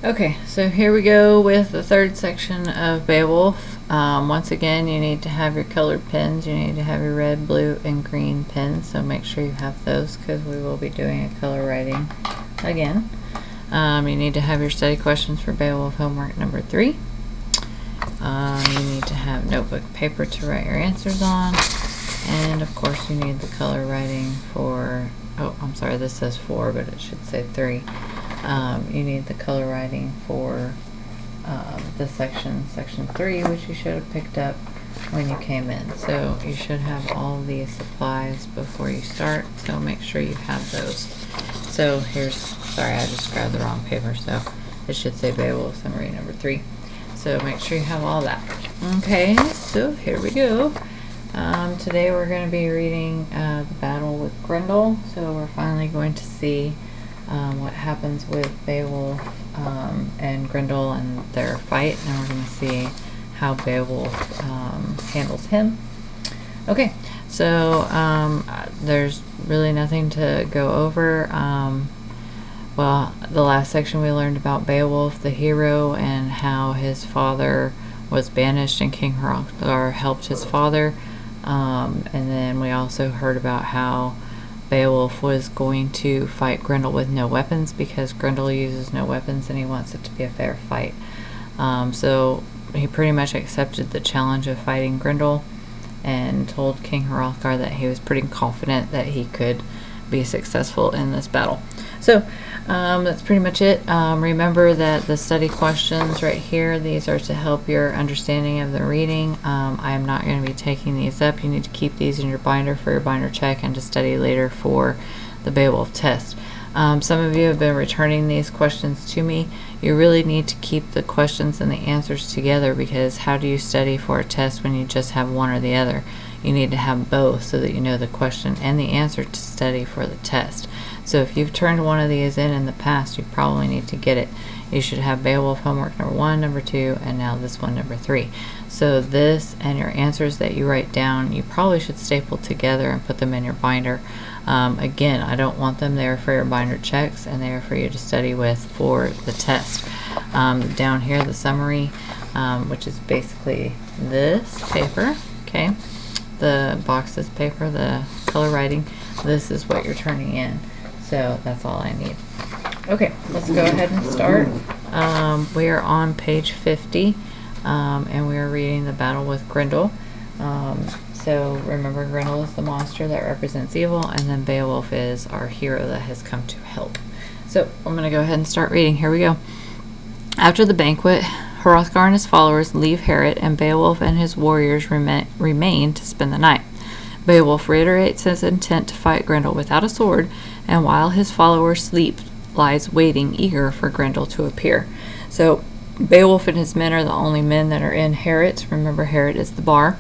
Okay, so here we go with the third section of Beowulf. Once again, you need to have your colored pens. You need to have your red, blue, and green pens, so make sure you have those because we will be doing a color writing again. You need to have your study questions for Beowulf homework number 3. You need to have notebook paper to write your answers on, and of course you need the color writing for, oh, I'm sorry, this says 4, but it should say 3. You need the color writing for the section 3, which you should have picked up when you came in. So you should have all these supplies before you start, so make sure you have those. So here's, sorry, I just grabbed the wrong paper, so it should say Beowulf summary number 3. So make sure you have all that. Okay, so here we go. Today we're going to be reading the battle with Grendel, so we're finally going to see what happens with Beowulf and Grendel and their fight, and we're going to see how Beowulf handles him. Okay, so there's really nothing to go over. Well, the last section we learned about Beowulf, the hero, and how his father was banished and King Hrothgar helped his father. And then we also heard about how Beowulf was going to fight Grendel with no weapons because Grendel uses no weapons and he wants it to be a fair fight. So he pretty much accepted the challenge of fighting Grendel and told King Hrothgar that he was pretty confident that he could be successful in this battle. So that's pretty much it. Remember that the study questions right here, these are to help your understanding of the reading. I am not going to be taking these up. You need to keep these in your binder for your binder check and to study later for the Beowulf test. Some of you have been returning these questions to me. You really need to keep the questions and the answers together, because how do you study for a test when you just have one or the other? You need to have both so that you know the question and the answer to study for the test. So if you've turned one of these in the past, you probably need to get it. You should have Beowulf homework number 1, number 2, and now this one, number 3. So this and your answers that you write down, you probably should staple together and put them in your binder. Again, I don't want them there for your binder checks, and they are for you to study with for the test. Down here, the summary, which is basically this paper, okay? The boxes paper, the color writing, this is what you're turning in. So that's all I need. Okay, let's go ahead and start. We are on page 50, and we are reading the battle with Grendel. So remember, Grendel is the monster that represents evil, and then Beowulf is our hero that has come to help. So I'm going to go ahead and start reading. Here we go. After the banquet, Hrothgar and his followers leave Heorot, and Beowulf and his warriors remain to spend the night. Beowulf reiterates his intent to fight Grendel without a sword, and while his followers sleep, lies waiting, eager for Grendel to appear. So Beowulf and his men are the only men that are in Heorot. Remember, Heorot is the bar.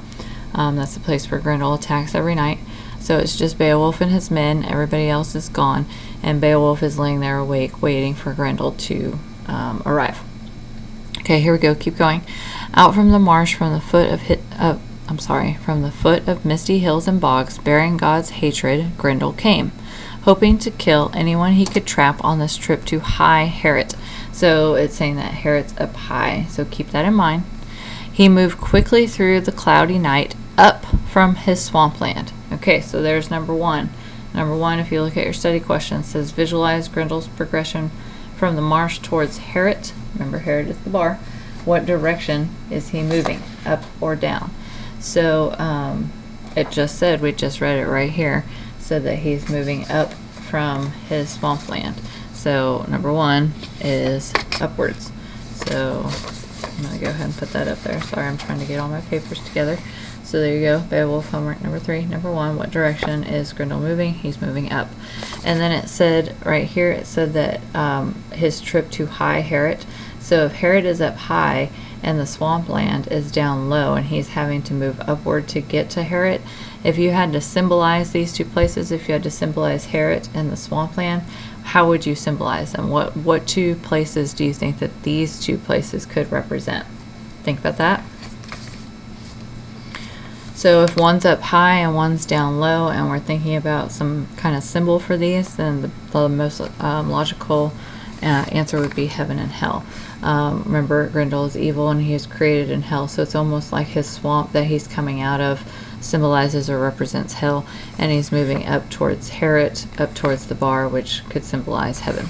That's the place where Grendel attacks every night. So it's just Beowulf and his men. Everybody else is gone, and Beowulf is laying there awake, waiting for Grendel to arrive. Okay, here we go. Keep going. Out from the marsh, from the foot of misty hills and bogs, bearing God's hatred, Grendel came, hoping to kill anyone he could trap on this trip to high Heorot. So it's saying that Heorot's up high, so keep that in mind. He moved quickly through the cloudy night, up from his swampland. Okay, so there's number 1. Number 1, if you look at your study question, says visualize Grendel's progression from the marsh towards Heorot. Remember, Heorot is the bar. What direction is he moving, up or down? So it just said, we just read it right here, said that he's moving up from his swampland. So number 1 is upwards. So I'm going to go ahead and put that up there. Sorry, I'm trying to get all my papers together. So there you go, Beowulf homework number 3. Number 1, what direction is Grendel moving? He's moving up. And then it said right here, it said that his trip to high Heorot. So if Heorot is up high and the swampland is down low and he's having to move upward to get to Heorot, if you had to symbolize these two places, if you had to symbolize Heorot and the swampland, how would you symbolize them? What two places do you think that these two places could represent? Think about that. So if one's up high and one's down low, and we're thinking about some kind of symbol for these, then the most logical Answer would be heaven and hell. Remember, Grendel is evil and he is created in hell, so it's almost like his swamp that he's coming out of symbolizes or represents hell, and he's moving up towards Herod, up towards the bar, which could symbolize heaven.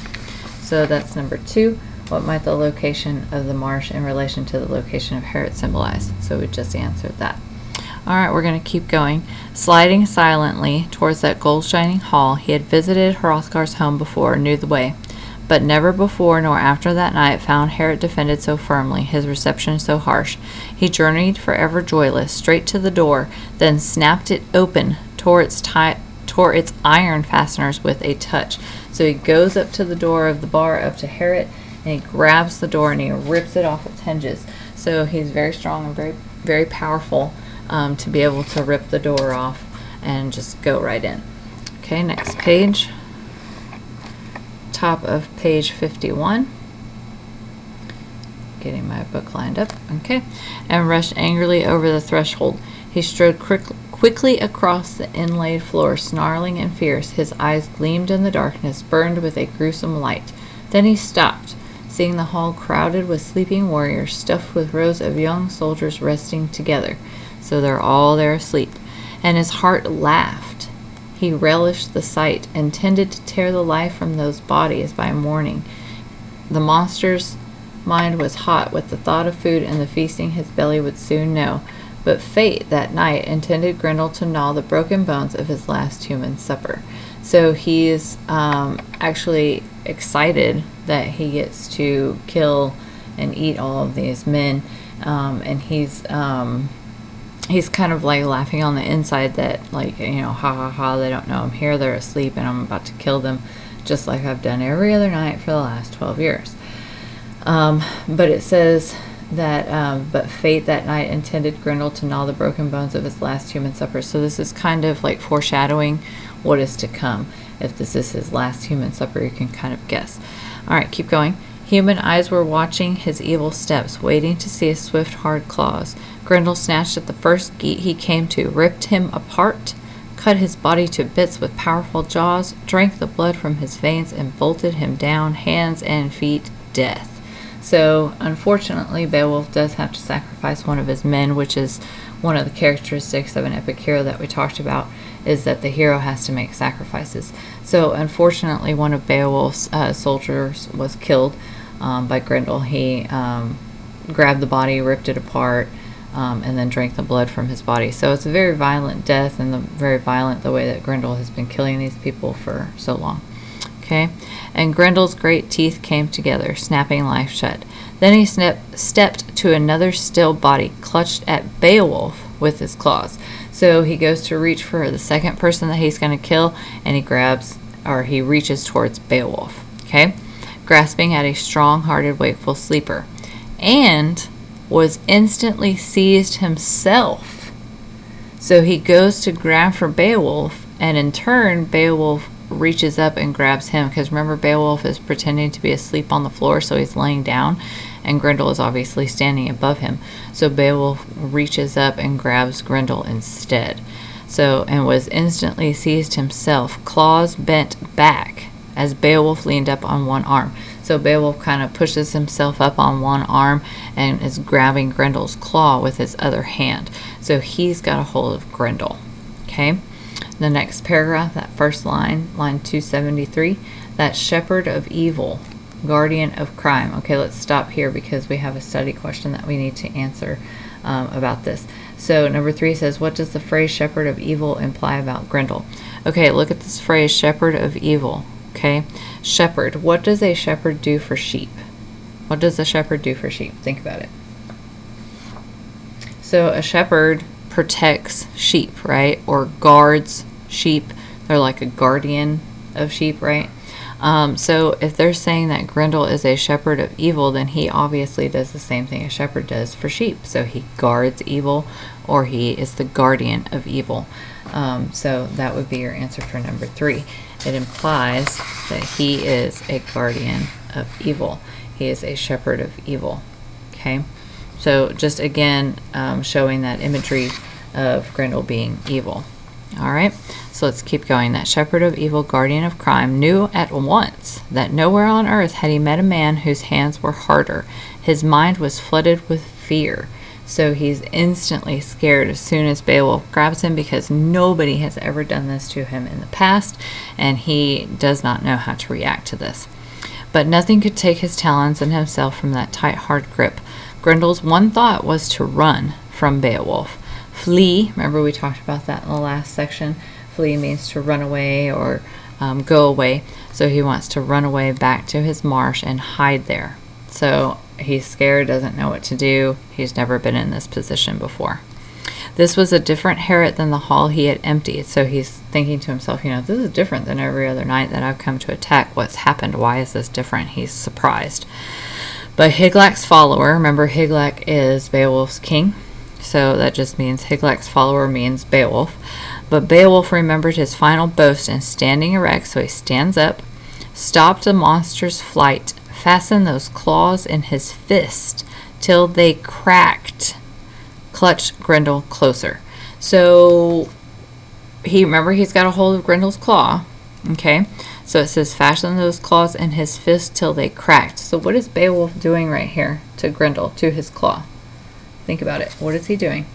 So that's number 2. What might the location of the marsh in relation to the location of Herod symbolize? So we just answered that. All right, we're going to keep going. Sliding silently towards that gold-shining hall, he had visited Hrothgar's home before and knew the way. But never before nor after that night found Herod defended so firmly, his reception so harsh. He journeyed forever joyless, straight to the door, then snapped it open, tore its iron fasteners with a touch. So he goes up to the door of the bar, up to Herod, and he grabs the door and he rips it off its hinges. So he's very strong and very, very powerful to be able to rip the door off and just go right in. Okay, next page. Top of page 51. Getting my book lined up. Okay. And rushed angrily over the threshold. He strode quickly across the inlaid floor, snarling and fierce. His eyes gleamed in the darkness, burned with a gruesome light. Then he stopped, seeing the hall crowded with sleeping warriors, stuffed with rows of young soldiers resting together. So they're all there asleep. And his heart laughed. He relished the sight, intended to tear the life from those bodies by morning. The monster's mind was hot with the thought of food and the feasting his belly would soon know. But fate that night intended Grendel to gnaw the broken bones of his last human supper. So he's actually excited that he gets to kill and eat all of these men, and he's kind of like laughing on the inside that, like, you know, ha ha ha, they don't know I'm here, they're asleep, and I'm about to kill them, just like I've done every other night for the last 12 years. But it says that, but fate that night intended Grendel to gnaw the broken bones of his last human supper. So this is kind of like foreshadowing what is to come. If this is his last human supper, you can kind of guess. All right, keep going. Human eyes were watching his evil steps, waiting to see his swift, hard claws. Grendel snatched at the first geat he came to, ripped him apart, cut his body to bits with powerful jaws, drank the blood from his veins, and bolted him down, hands and feet, death. So, unfortunately, Beowulf does have to sacrifice one of his men, which is one of the characteristics of an epic hero that we talked about, is that the hero has to make sacrifices. So, unfortunately, one of Beowulf's soldiers was killed by Grendel. He grabbed the body, ripped it apart, and then drank the blood from his body. So it's a very violent death, and very violent the way that Grendel has been killing these people for so long. Okay, and Grendel's great teeth came together, snapping life shut. Then he stepped to another still body, clutched at Beowulf with his claws. So he goes to reach for the second person that he's going to kill, and he reaches towards Beowulf. Okay, grasping at a strong-hearted, wakeful sleeper, and was instantly seized himself. So he goes to grab for Beowulf, and in turn, Beowulf reaches up and grabs him, because remember, Beowulf is pretending to be asleep on the floor, so he's laying down, and Grendel is obviously standing above him. So Beowulf reaches up and grabs Grendel instead. So, and was instantly seized himself, claws bent back as Beowulf leaned up on one arm. So Beowulf kind of pushes himself up on one arm and is grabbing Grendel's claw with his other hand. So he's got a hold of Grendel. Okay. The next paragraph, that first line, line 273, that shepherd of evil, guardian of crime. Okay, let's stop here because we have a study question that we need to answer about this. So number 3 says, what does the phrase shepherd of evil imply about Grendel? Okay, look at this phrase, shepherd of evil. Okay, shepherd. What does a shepherd do for sheep? What does a shepherd do for sheep? Think about it. So a shepherd protects sheep, right? Or guards sheep. They're like a guardian of sheep, right? So if they're saying that Grendel is a shepherd of evil, then he obviously does the same thing a shepherd does for sheep. So he guards evil, or he is the guardian of evil. So that would be your answer for number 3. It implies that he is a guardian of evil. He is a shepherd of evil. Okay? So just again, showing that imagery of Grendel being evil. All right, so let's keep going. That shepherd of evil, guardian of crime, knew at once that nowhere on earth had he met a man whose hands were harder. His mind was flooded with fear. So he's instantly scared as soon as Beowulf grabs him, because nobody has ever done this to him in the past, and he does not know how to react to this. But nothing could take his talons and himself from that tight, hard grip. Grendel's one thought was to run from Beowulf. Flee, remember we talked about that in the last section. Flee means to run away or go away. So he wants to run away back to his marsh and hide there. So he's scared, doesn't know what to do. He's never been in this position before. This was a different Herod than the hall he had emptied. So he's thinking to himself, this is different than every other night that I've come to attack. What's happened? Why is this different? He's surprised. But Higlac's follower, remember Higlac is Beowulf's king. So that just means Higlac's follower means Beowulf. But Beowulf remembered his final boast, and standing erect, so he stands up, stopped the monster's flight, fastened those claws in his fist till they cracked, clutched Grendel closer. So he's got a hold of Grendel's claw. Okay, so it says fasten those claws in his fist till they cracked. So what is Beowulf doing right here to Grendel, to his claw? Think about it. What is he doing?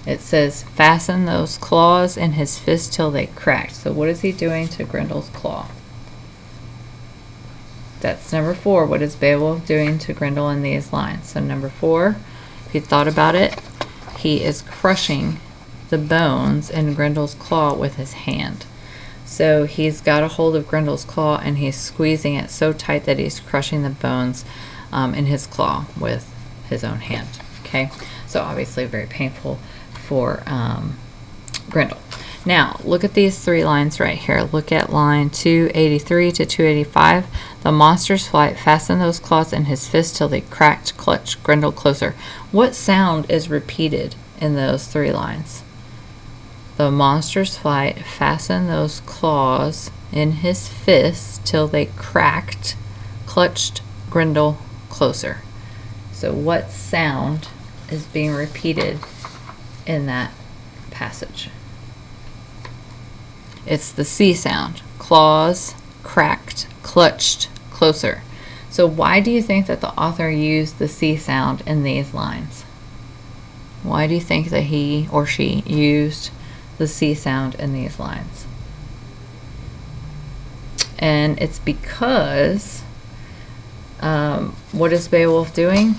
It says fasten those claws in his fist till they cracked. So what is he doing to Grendel's claw? That's number 4. What is Beowulf doing to Grendel in these lines? So number 4, if you thought about it, he is crushing the bones in Grendel's claw with his hand. So he's got a hold of Grendel's claw and he's squeezing it so tight that he's crushing the bones in his claw with his own hand. Okay, so obviously very painful for Grendel. Now, look at these 3 lines right here. Look at line 283 to 285. The monster's flight fastened those claws in his fist till they cracked, clutched Grendel closer. What sound is repeated in those 3 lines? The monster's flight fastened those claws in his fist till they cracked, clutched Grendel closer. So what sound is being repeated in that passage? It's the C sound. Claws, cracked, clutched, closer. So why do you think that the author used the C sound in these lines? Why do you think that he or she used the C sound in these lines? And it's because what is Beowulf doing?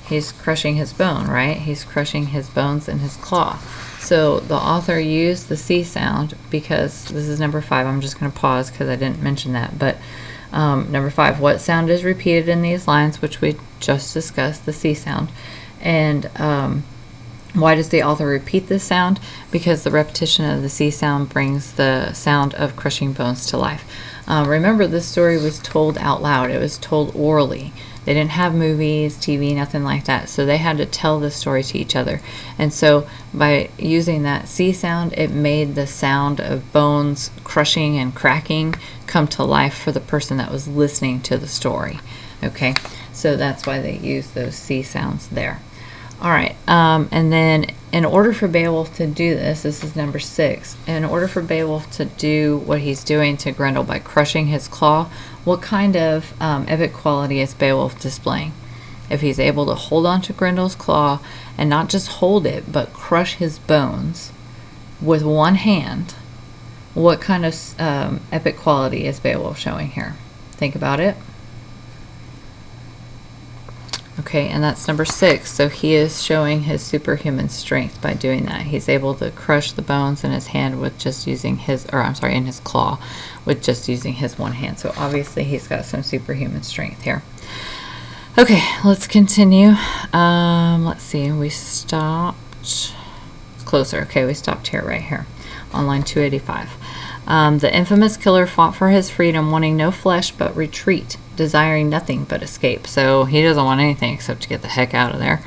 He's crushing his bone, right? He's crushing his bones in his claw. So the author used the C sound because this is number 5. I'm just going to pause because I didn't mention that. But number 5, what sound is repeated in these lines, which we just discussed, the C sound. And why does the author repeat this sound? Because the repetition of the C sound brings the sound of crushing bones to life. Remember, this story was told out loud. It was told orally. They didn't have movies, TV, nothing like that. So they had to tell the story to each other. And so by using that C sound, it made the sound of bones crushing and cracking come to life for the person that was listening to the story. Okay, so that's why they use those C sounds there. All right, and then in order for Beowulf to do this is number 6. In order for Beowulf to do what he's doing to Grendel by crushing his claw, what kind of epic quality is Beowulf displaying? If he's able to hold on to Grendel's claw and not just hold it, but crush his bones with one hand, what kind of epic quality is Beowulf showing here? Think about it. Okay, and that's number 6. So he is showing his superhuman strength by doing that. He's able to crush the bones in his hand with just using in his claw, with just using his one hand. So obviously he's got some superhuman strength here. Okay, let's continue. Let's see, we stopped closer. Okay, we stopped here, right here, on line 285. The infamous killer fought for his freedom, wanting no flesh but retreat, desiring nothing but escape. So he doesn't want anything except to get the heck out of there.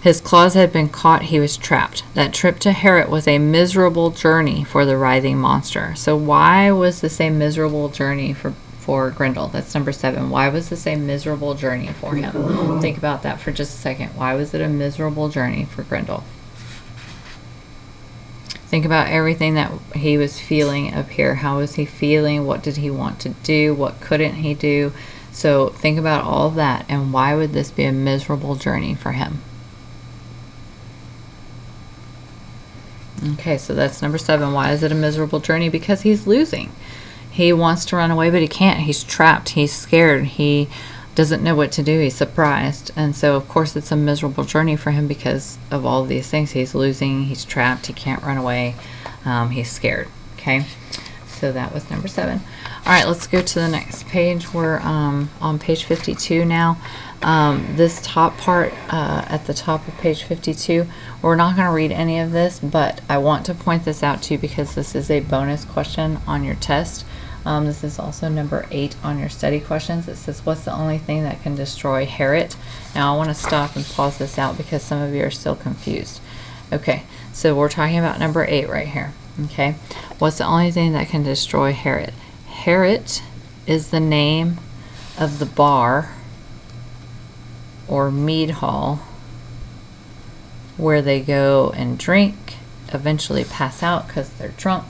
His claws had been caught, he was trapped. That trip to Herod was a miserable journey for the writhing monster. So why was this a miserable journey for Grendel? That's number 7. Why was this a miserable journey for him? Think about that for just a second. Why was it a miserable journey for Grendel? Think about everything that he was feeling up here. How was he feeling? What did he want to do? What couldn't he do? So think about all of that, and why would this be a miserable journey for him? Okay, so that's number 7. Why is it a miserable journey? Because he's losing. He wants to run away, but he can't. He's trapped. He's scared. He doesn't know what to do. He's surprised. And so, of course, it's a miserable journey for him because of all of these things. He's losing. He's trapped. He can't run away. He's scared. Okay, so that was number 7. All right, let's go to the next page. We're on page 52 now. This top part at the top of page 52, we're not going to read any of this, but I want to point this out to you because this is a bonus question on your test. This is also number 8 on your study questions. It says, what's the only thing that can destroy Herod? Now I want to stop and pause this out because some of you are still confused. Okay, so we're talking about number 8 right here. Okay, what's the only thing that can destroy Herod? Herod is the name of the bar or mead hall where they go and drink, eventually pass out because they're drunk,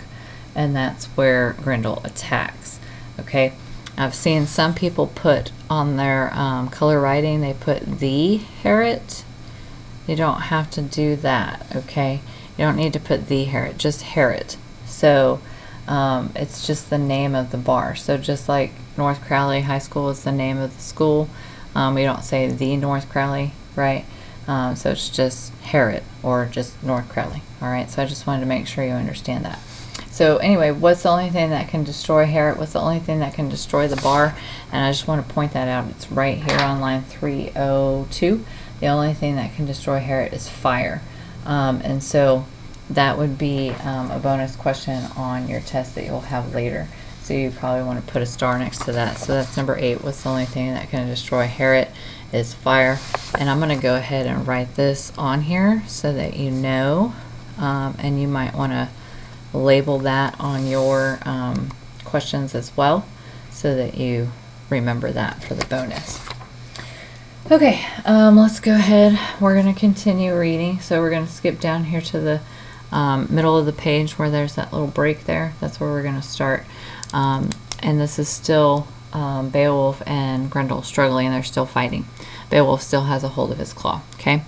and that's where Grendel attacks. Okay, I've seen some people put on their color writing, they put the Herod. You don't have to do that, okay? You don't need to put the Herod, just Herod. So it's just the name of the bar. So just like North Crowley High School is the name of the school, we don't say the North Crowley, right? So it's just Herod or just North Crowley. All right, so I just wanted to make sure you understand that. So anyway, what's the only thing that can destroy Herod? What's the only thing that can destroy the bar? And I just want to point that out. It's right here on line 302. The only thing that can destroy Herod is fire. And so that would be a bonus question on your test that you'll have later. So you probably want to put a star next to that. So that's number 8. What's the only thing that can destroy Herod is fire. And I'm going to go ahead and write this on here so that you know. And you might want to label that on your questions as well so that you remember that for the bonus. Okay, let's go ahead. We're going to continue reading. So we're going to skip down here to the middle of the page where there's that little break there. That's where we're going to start. And this is still Beowulf and Grendel struggling, and they're still fighting. Beowulf still has a hold of his claw. Okay,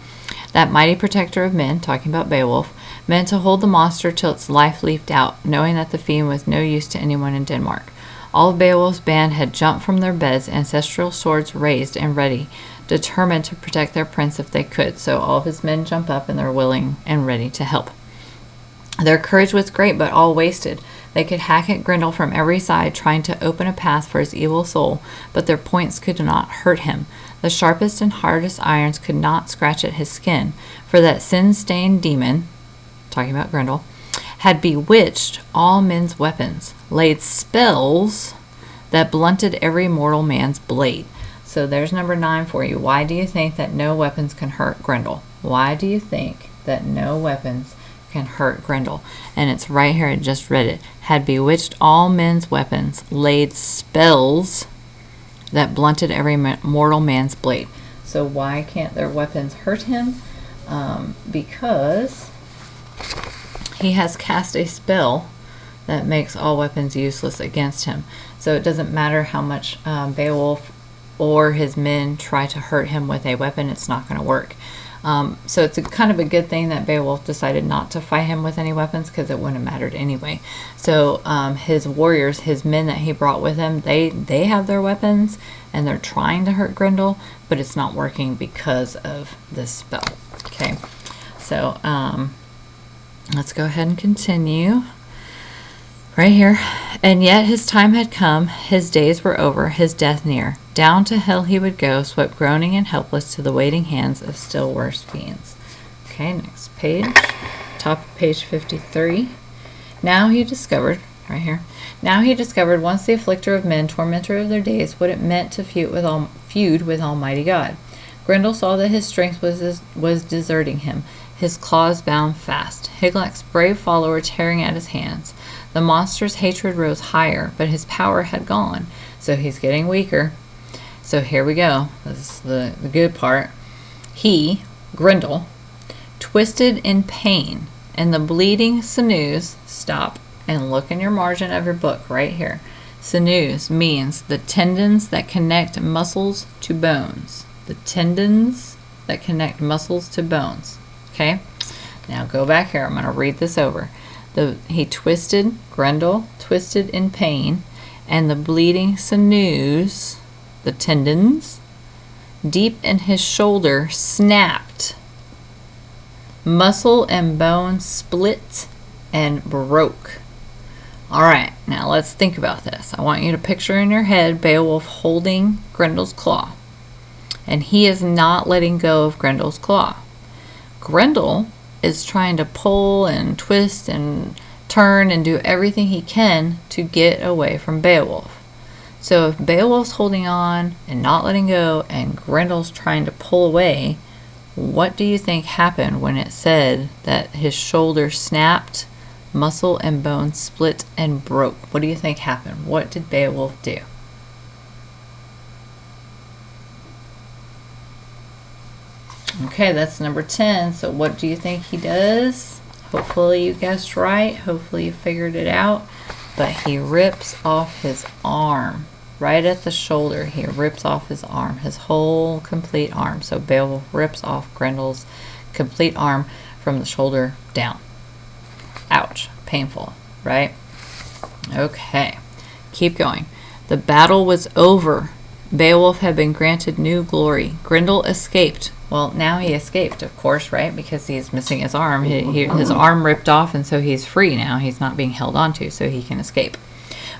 that mighty protector of men, talking about Beowulf, meant to hold the monster till its life leaped out, knowing that the fiend was no use to anyone in Denmark. All of Beowulf's band had jumped from their beds, ancestral swords raised and ready, determined to protect their prince if they could. So all of his men jump up and they're willing and ready to help. Their courage was great, but all wasted. They could hack at Grendel from every side, trying to open a path for his evil soul, but their points could not hurt him. The sharpest and hardest irons could not scratch at his skin, for that sin-stained demon, talking about Grendel, had bewitched all men's weapons, laid spells that blunted every mortal man's blade. So there's number 9 for you. Why do you think that no weapons can hurt Grendel? Why do you think that no weapons can hurt Grendel? And it's right here, I just read it. Had bewitched all men's weapons, laid spells that blunted every mortal man's blade. So why can't their weapons hurt him? Because he has cast a spell that makes all weapons useless against him. So it doesn't matter how much Beowulf or his men try to hurt him with a weapon, it's not going to work. So it's kind of a good thing that Beowulf decided not to fight him with any weapons, because it wouldn't have mattered anyway. So his warriors, his men that he brought with him, they have their weapons and they're trying to hurt Grendel, but it's not working because of this spell. Okay, so let's go ahead and continue. Right here. And yet his time had come, his days were over, his death near. Down to hell he would go, swept groaning and helpless to the waiting hands of still worse fiends. Okay, next page. Top of page 53. Now he discovered, right here, now he discovered once the afflicter of men, tormentor of their days, what it meant to feud with Almighty God. Grendel saw that his strength was deserting him, his claws bound fast, Higelac's brave follower tearing at his hands. The monster's hatred rose higher, but his power had gone, so he's getting weaker. So here we go. This is the good part. He, Grendel, twisted in pain And the bleeding sinews, stop and look in your margin of your book right here. Sinews means the tendons that connect muscles to bones. The tendons that connect muscles to bones. Okay? Now go back here. I'm going to read this over. He twisted, Grendel twisted in pain, and the bleeding sinews, the tendons, deep in his shoulder snapped. Muscle and bone split and broke. All right, now let's think about this. I want you to picture in your head Beowulf holding Grendel's claw, and he is not letting go of Grendel's claw. Grendel is trying to pull and twist and turn and do everything he can to get away from Beowulf. So if Beowulf's holding on and not letting go and Grendel's trying to pull away, what do you think happened when it said that his shoulder snapped, muscle and bone split and broke? What do you think happened? What did Beowulf do? Okay, that's number 10. So what do you think he does? Hopefully you guessed right. Hopefully you figured it out. But he rips off his arm. Right at the shoulder, he rips off his arm. His whole complete arm. So Beowulf rips off Grendel's complete arm from the shoulder down. Ouch. Painful, right? Okay. Keep going. The battle was over. Beowulf had been granted new glory. Grendel escaped. Well, now he escaped, of course, right? Because he's missing his arm. His arm ripped off, and so he's free now. He's not being held onto, so he can escape.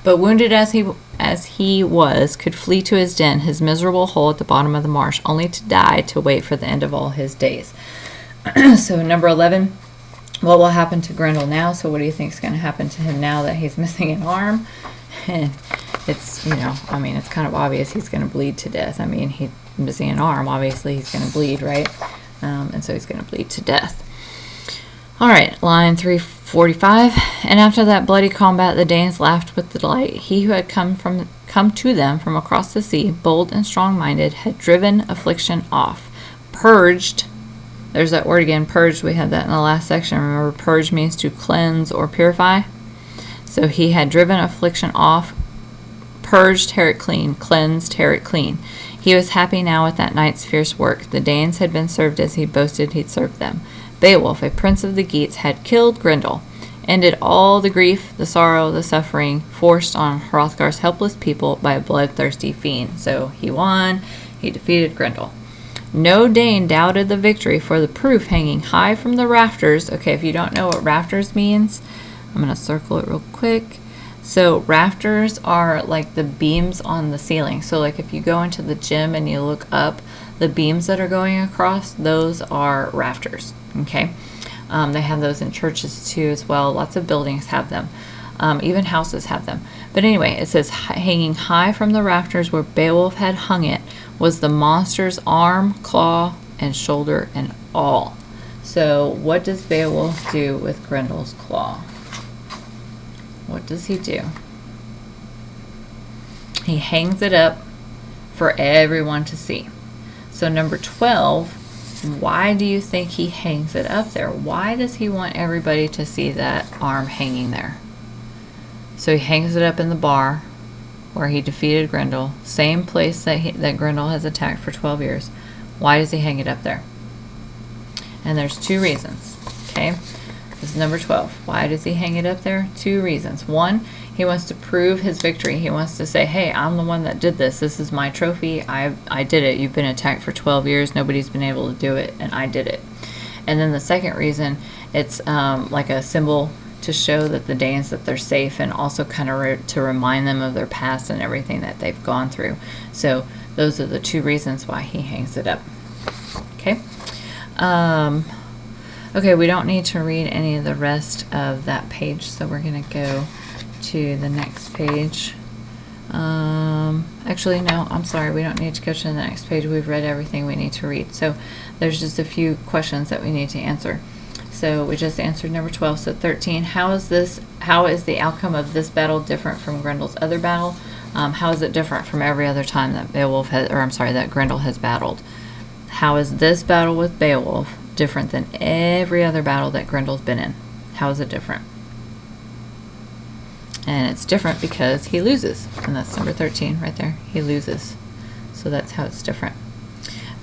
But wounded as he was, could flee to his den, his miserable hole at the bottom of the marsh, only to die to wait for the end of all his days. So number 11, what will happen to Grendel now? So what do you think is going to happen to him now that he's missing an arm? And it's, it's kind of obvious he's going to bleed to death. He's missing an arm. Obviously, he's going to bleed, right? And so he's going to bleed to death. All right, line 345. And after that bloody combat, the Danes laughed with delight. He who had come to them from across the sea, bold and strong-minded, had driven affliction off, purged. There's that word again, purged. We had that in the last section. Remember, purge means to cleanse or purify. So he had driven affliction off, purged Herod clean, cleansed Herod clean. He was happy now with that night's fierce work. The Danes had been served as he boasted he'd served them. Beowulf, a prince of the Geats, had killed Grendel, ended all the grief, the sorrow, the suffering forced on Hrothgar's helpless people by a bloodthirsty fiend. So he won. He defeated Grendel. No Dane doubted the victory, for the proof hanging high from the rafters. Okay, if you don't know what rafters means, I'm going to circle it real quick. So rafters are like the beams on the ceiling. So like if you go into the gym and you look up, the beams that are going across, those are rafters. Okay, they have those in churches too as well. Lots of buildings have them. Even houses have them. But anyway, it says hanging high from the rafters where Beowulf had hung it was the monster's arm, claw, and shoulder and all. So what does Beowulf do with Grendel's claw? What does he do? He hangs it up for everyone to see. So number 12, why do you think he hangs it up there? Why does he want everybody to see that arm hanging there? So he hangs it up in the bar where he defeated Grendel, same place that Grendel has attacked for 12 years. Why does he hang it up there? And there's two reasons, okay? This is number 12. Why does he hang it up there? Two reasons. One, he wants to prove his victory. He wants to say, hey, I'm the one that did this. This is my trophy. I did it. You've been attacked for 12 years. Nobody's been able to do it, and I did it. And then the second reason, it's like a symbol to show that the Danes, that they're safe, and also kind of to remind them of their past and everything that they've gone through. So those are the two reasons why he hangs it up. Okay. Okay, we don't need to read any of the rest of that page, so we're going to go to the next page. Actually, no, I'm sorry, we don't need to go to the next page. We've read everything we need to read. So there's just a few questions that we need to answer. So we just answered number 12. So 13, how is the outcome of this battle different from Grendel's other battle? How is it different from every other time that that Grendel has battled? How is this battle with Beowulf different than every other battle that Grendel's been in? How is it different? And it's different because he loses. And that's number 13 right there. He loses. So that's how it's different.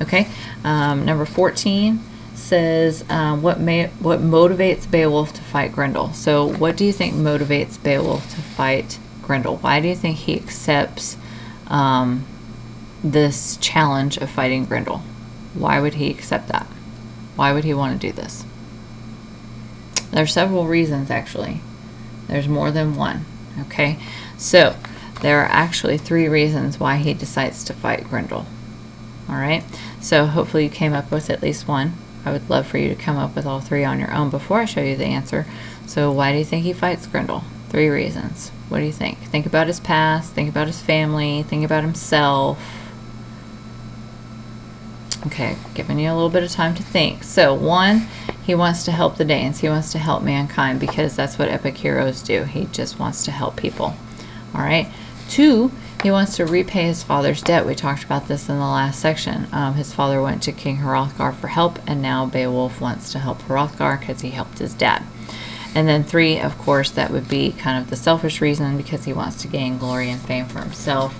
Okay. Number 14 says, what motivates Beowulf to fight Grendel? So what do you think motivates Beowulf to fight Grendel? Why do you think he accepts this challenge of fighting Grendel? Why would he accept that? Why would he want to do this? There are several reasons, actually. There's more than one. Okay, so there are actually 3 reasons why he decides to fight Grendel. All right, so hopefully you came up with at least one. I would love for you to come up with all 3 on your own before I show you the answer. So why do you think he fights Grendel? 3 reasons. What do you think? Think about his past, think about his family, think about himself. Okay, giving you a little bit of time to think. So 1, he wants to help the Danes. He wants to help mankind because that's what epic heroes do. He just wants to help people. All right. 2, he wants to repay his father's debt. We talked about this in the last section. His father went to King Hrothgar for help, and now Beowulf wants to help Hrothgar because he helped his dad. And then 3, of course, that would be kind of the selfish reason because he wants to gain glory and fame for himself,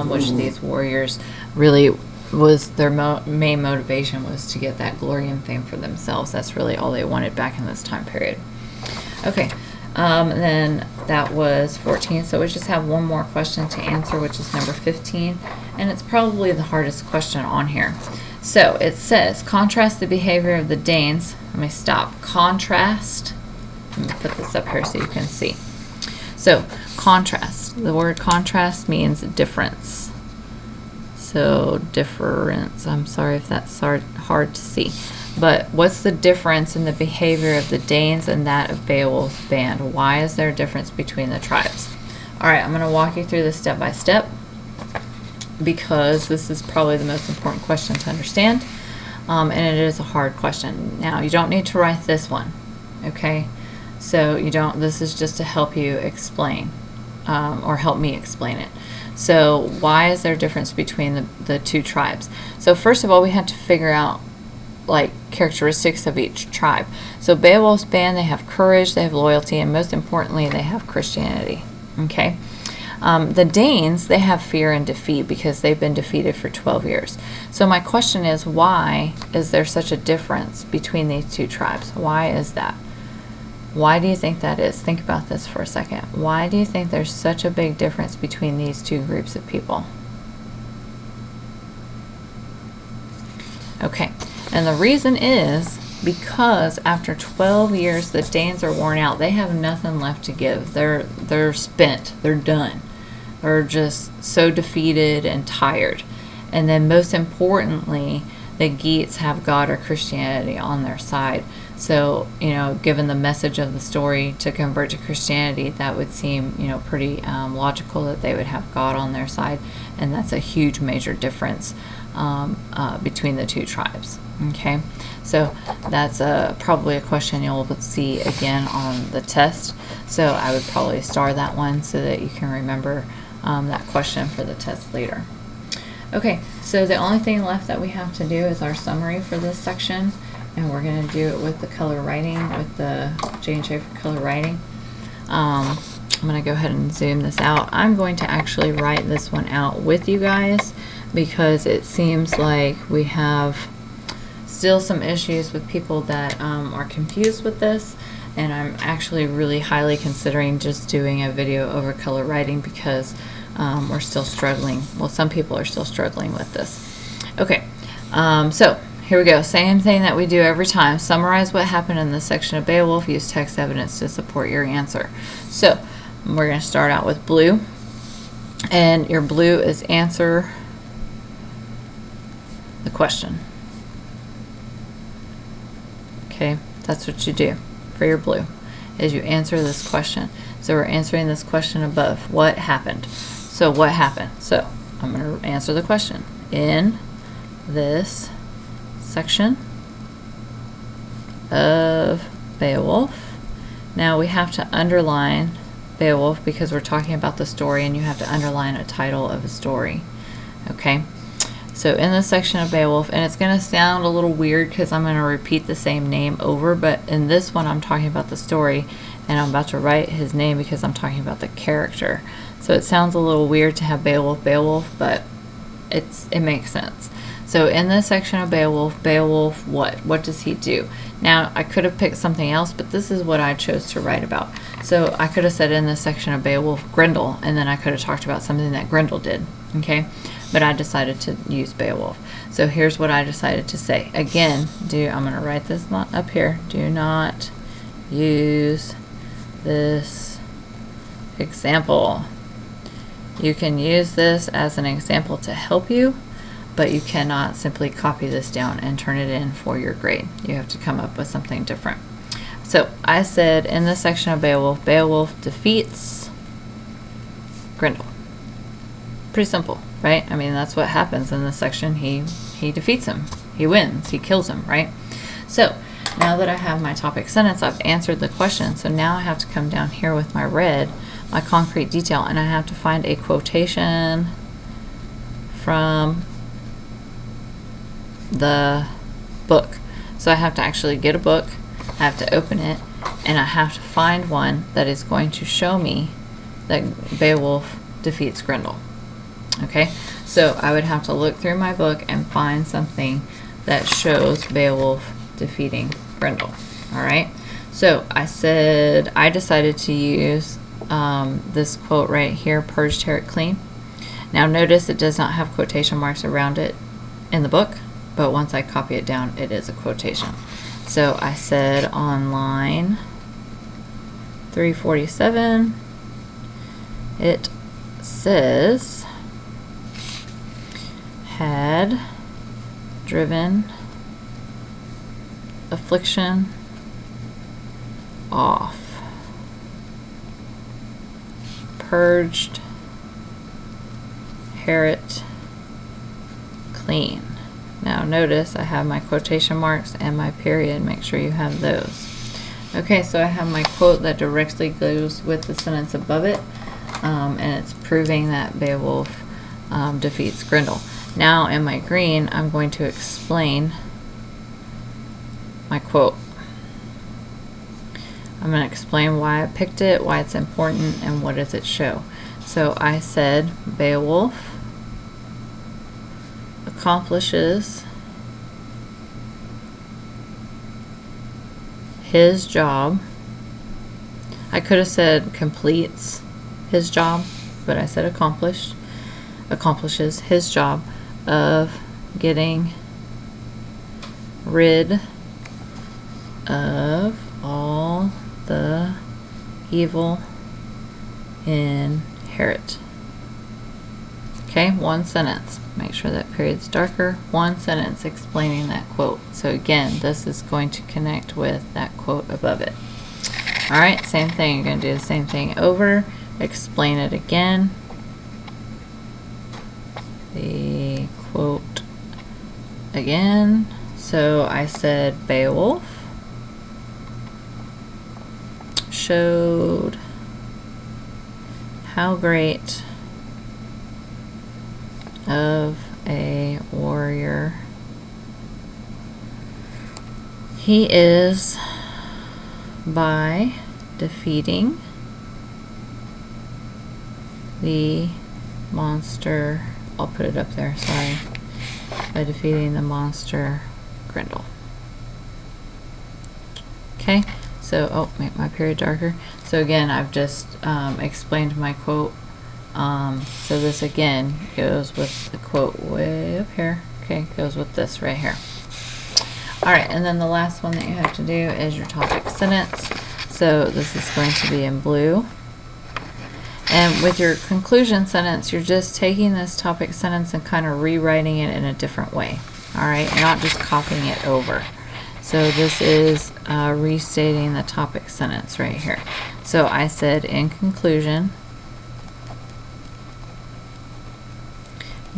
which these warriors really was their main motivation, was to get that glory and fame for themselves. That's really all they wanted back in this time period. Okay, then that was 14, so we just have one more question to answer, which is number 15, and it's probably the hardest question on here. So it says, contrast the behavior of the Danes. Let me stop. Contrast. Let me put this up here so you can see. So contrast. The word contrast means difference. So difference, I'm sorry if that's hard to see. But what's the difference in the behavior of the Danes and that of Beowulf's band? Why is there a difference between the tribes? All right, I'm going to walk you through this step by step because this is probably the most important question to understand. And it is a hard question. Now, you don't need to write this one, okay? So you don't, this is just to help you explain or help me explain it. So why is there a difference between the 2 tribes? So first of all, we have to figure out like characteristics of each tribe. So Beowulf's band, they have courage, they have loyalty, and most importantly, they have Christianity. Okay. The Danes, they have fear and defeat because they've been defeated for 12 years. So my question is, why is there such a difference between these 2 tribes? Why is that? Why do you think that is? Think about this for a second. Why do you think there's such a big difference between these 2 groups of people? Okay, and the reason is because after 12 years, the Danes are worn out. They have nothing left to give. They're spent. They're done. They're just so defeated and tired. And then most importantly, the Geats have God or Christianity on their side. So, you know, given the message of the story to convert to Christianity, that would seem, you know, pretty logical that they would have God on their side. And that's a huge major difference between the 2 tribes. Okay, so that's probably a question you'll see again on the test. So I would probably star that one so that you can remember that question for the test later. Okay, so the only thing left that we have to do is our summary for this section, and we're going to do it with the color writing, with the J&J for color writing. I'm going to go ahead and zoom this out. I'm going to actually write this one out with you guys because it seems like we have still some issues with people that are confused with this, and I'm actually really highly considering just doing a video over color writing because we're still struggling. Well, some people are still struggling with this. Okay, so here we go. Same thing that we do every time. Summarize what happened in this section of Beowulf. Use text evidence to support your answer. So we're going to start out with blue, and your blue is answer the question. Okay, that's what you do for your blue, is you answer this question. So we're answering this question above. What happened? So what happened? So I'm going to answer the question. In this section of Beowulf. Now we have to underline Beowulf because we're talking about the story, and you have to underline a title of a story. Okay, So in this section of Beowulf, and it's going to sound a little weird because I'm going to repeat the same name over, but in this one I'm talking about the story, and I'm about to write his name because I'm talking about the character. So it sounds a little weird to have Beowulf, Beowulf, but it makes sense. So in this section of Beowulf, Beowulf, what does he do? Now, I could have picked something else, but this is what I chose to write about. So I could have said in this section of Beowulf, Grendel, and then I could have talked about something that Grendel did, okay? But I decided to use Beowulf. So here's what I decided to say. Again, I'm going to write this up here. Do not use this example. You can use this as an example to help you, but you cannot simply copy this down and turn it in for your grade. You have to come up with something different. So I said in this section of Beowulf, Beowulf defeats Grendel. Pretty simple, right? I mean, that's what happens in this section. He defeats him. He wins. He kills him, right? So now that I have my topic sentence, I've answered the question. So now I have to come down here with my red, my concrete detail, and I have to find a quotation from the book. So I have to actually get a book, I have to open it, and I have to find one that is going to show me that Beowulf defeats Grendel. Okay, so I would have to look through my book and find something that shows Beowulf defeating Grendel. All right, so I decided to use this quote right here, purged Herrick clean. Now notice it does not have quotation marks around it in the book, but once I copy it down, it is a quotation. So I said on line 347, it says, had driven affliction off, purged Herrick clean. Now notice I have my quotation marks and my period. Make sure you have those. Okay, so I have my quote that directly goes with the sentence above it, and it's proving that Beowulf defeats Grendel. Now in my green, I'm going to explain my quote. I'm going to explain why I picked it, why it's important, and what does it show. So I said Beowulf accomplishes his job. I could have said completes his job, but I said accomplishes his job of getting rid of all the evil in Herrick. Okay, one sentence. Make sure that period's darker. One sentence explaining that quote. So again, this is going to connect with that quote above it. All right, same thing. You're going to do the same thing over. Explain it again. The quote again. So I said Beowulf showed how great of a warrior he is by defeating the monster. I'll put it up there, sorry. By defeating the monster Grendel. Okay, so, make my period darker. So again, I've just explained my quote. So this again goes with the quote way up here. Okay, goes with this right here. Alright, and then the last one that you have to do is your topic sentence. So this is going to be in blue. And with your conclusion sentence, you're just taking this topic sentence and kind of rewriting it in a different way. Alright, not just copying it over. So this is restating the topic sentence right here. So I said, in conclusion,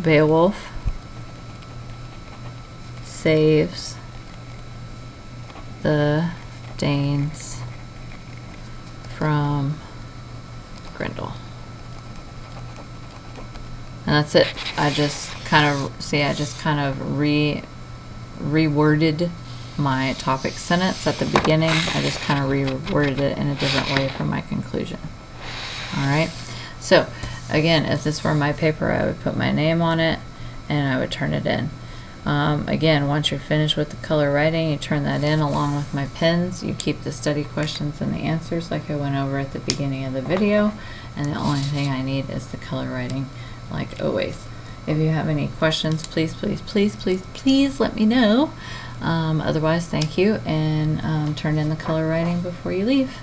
Beowulf saves the Danes from Grendel. And that's it. I just kind of, see, I just kind of reworded my topic sentence at the beginning. I just kind of reworded it in a different way for my conclusion. All right. So again, if this were my paper, I would put my name on it and I would turn it in. Again, once you're finished with the color writing, you turn that in along with my pens. You keep the study questions and the answers like I went over at the beginning of the video, and the only thing I need is the color writing, like always. If you have any questions, please let me know. Otherwise, thank you, and turn in the color writing before you leave.